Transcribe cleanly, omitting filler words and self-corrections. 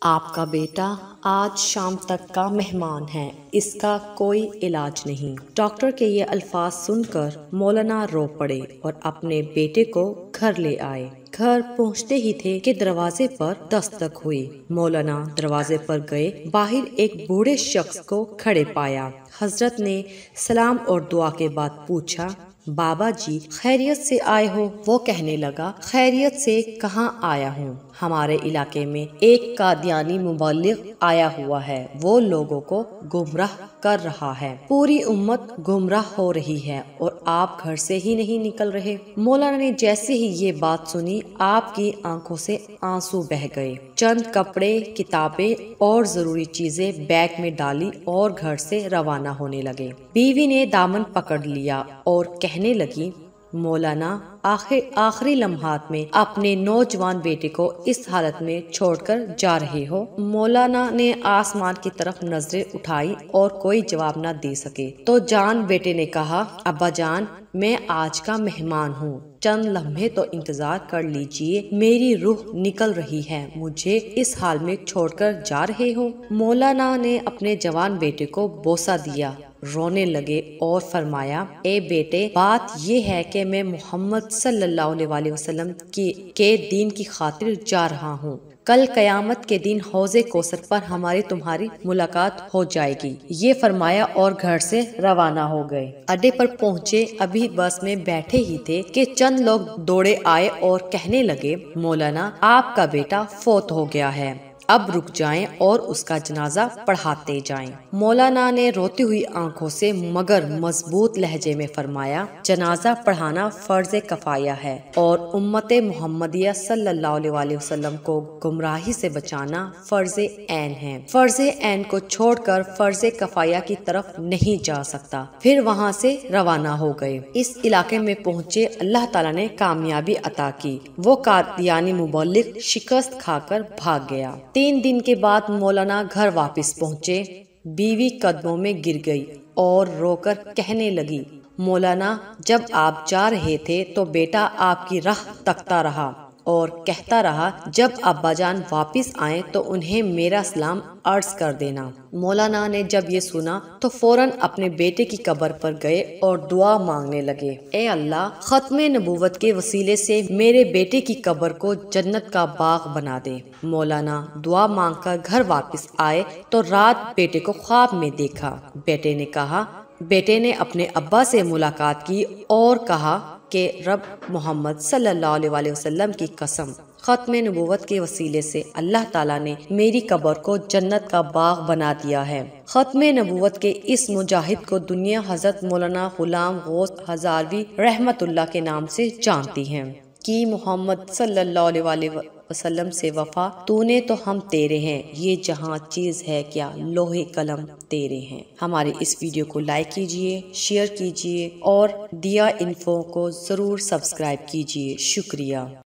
آپ کا بیٹا آج شام تک کا مہمان ہے، اس کا کوئی علاج نہیں۔ ڈاکٹر کے یہ الفاظ سن کر مولانا رو پڑے اور اپنے بیٹے کو گھر لے آئے۔ گھر پہنچتے ہی تھے کہ دروازے پر دستک ہوئی۔ مولانا دروازے پر گئے، باہر ایک بوڑھے شخص کو کھڑے پایا۔ حضرت نے سلام اور دعا کے بعد پوچھا، بابا جی خیریت سے آئے ہو؟ وہ کہنے لگا، خیریت سے کہاں آیا ہوں، ہمارے علاقے میں ایک قادیانی مبلغ آیا ہوا ہے، وہ لوگوں کو گمراہ کر رہا ہے، پوری امت گمراہ ہو رہی ہے اور آپ گھر سے ہی نہیں نکل رہے۔ مولانا نے جیسے ہی یہ بات سنی، آپ کی آنکھوں سے آنسو بہہ گئے، چند کپڑے، کتابیں اور ضروری چیزیں بیگ میں ڈالی اور گھر سے روانہ ہونے لگے۔ بیوی نے دامن پکڑ لیا اور کہنے لگی، مولانا آخری لمحات میں اپنے نوجوان بیٹے کو اس حالت میں چھوڑ کر جا رہے ہو؟ مولانا نے آسمان کی طرف نظریں اٹھائی اور کوئی جواب نہ دے سکے تو جان بیٹے نے کہا، ابا جان میں آج کا مہمان ہوں، چند لمحے تو انتظار کر لیجئے، میری روح نکل رہی ہے، مجھے اس حال میں چھوڑ کر جا رہے ہو؟ مولانا نے اپنے جوان بیٹے کو بوسہ دیا، رونے لگے اور فرمایا، اے بیٹے، بات یہ ہے کہ میں محمد صلی اللہ علیہ وسلم کے دین کی خاطر جا رہا ہوں۔ کل قیامت کے دن حوض کوثر پر ہماری تمہاری ملاقات ہو جائے گی۔ یہ فرمایا اور گھر سے روانہ ہو گئے۔ اڈے پر پہنچے، ابھی بس میں بیٹھے ہی تھے کہ چند لوگ دوڑے آئے اور کہنے لگے، مولانا آپ کا بیٹا فوت ہو گیا ہے، اب رک جائیں اور اس کا جنازہ پڑھاتے جائیں۔ مولانا نے روتی ہوئی آنکھوں سے مگر مضبوط لہجے میں فرمایا، جنازہ پڑھانا فرض کفایہ ہے اور امت محمدیہ صلی اللہ علیہ وسلم کو گمراہی سے بچانا فرض عین ہے۔ فرض عین کو چھوڑ کر فرض کفایہ کی طرف نہیں جا سکتا۔ پھر وہاں سے روانہ ہو گئے۔ اس علاقے میں پہنچے، اللہ تعالیٰ نے کامیابی عطا کی، وہ قادیانی مبلغ شکست کھا کر بھاگ گیا۔ 3 دن کے بعد مولانا گھر واپس پہنچے، بیوی قدموں میں گر گئی اور رو کر کہنے لگی، مولانا جب آپ جا رہے تھے تو بیٹا آپ کی راہ تکتا رہا اور کہتا رہا، جب ابا جان واپس آئیں تو انہیں میرا سلام عرض کر دینا۔ مولانا نے جب یہ سنا تو فوراً اپنے بیٹے کی قبر پر گئے اور دعا مانگنے لگے، اے اللہ، ختم نبوت کے وسیلے سے میرے بیٹے کی قبر کو جنت کا باغ بنا دے۔ مولانا دعا مانگ کر گھر واپس آئے تو رات بیٹے کو خواب میں دیکھا۔ بیٹے نے اپنے ابا سے ملاقات کی اور کہا کہ رب محمد صلی اللہ علیہ وسلم کی قسم، ختم نبوت کے وسیلے سے اللہ تعالیٰ نے میری قبر کو جنت کا باغ بنا دیا ہے۔ ختم نبوت کے اس مجاہد کو دنیا حضرت مولانا غلام غوث ہزاروی رحمت اللہ کے نام سے جانتی ہے۔ کہ محمد صلی اللہ علیہ وسلم سے وفا، تو نے تو ہم تیرے ہیں، یہ جہاں چیز ہے کیا، لوح قلم تیرے ہیں۔ ہمارے اس ویڈیو کو لائک کیجئے، شیئر کیجئے اور دیا انفو کو ضرور سبسکرائب کیجئے۔ شکریہ۔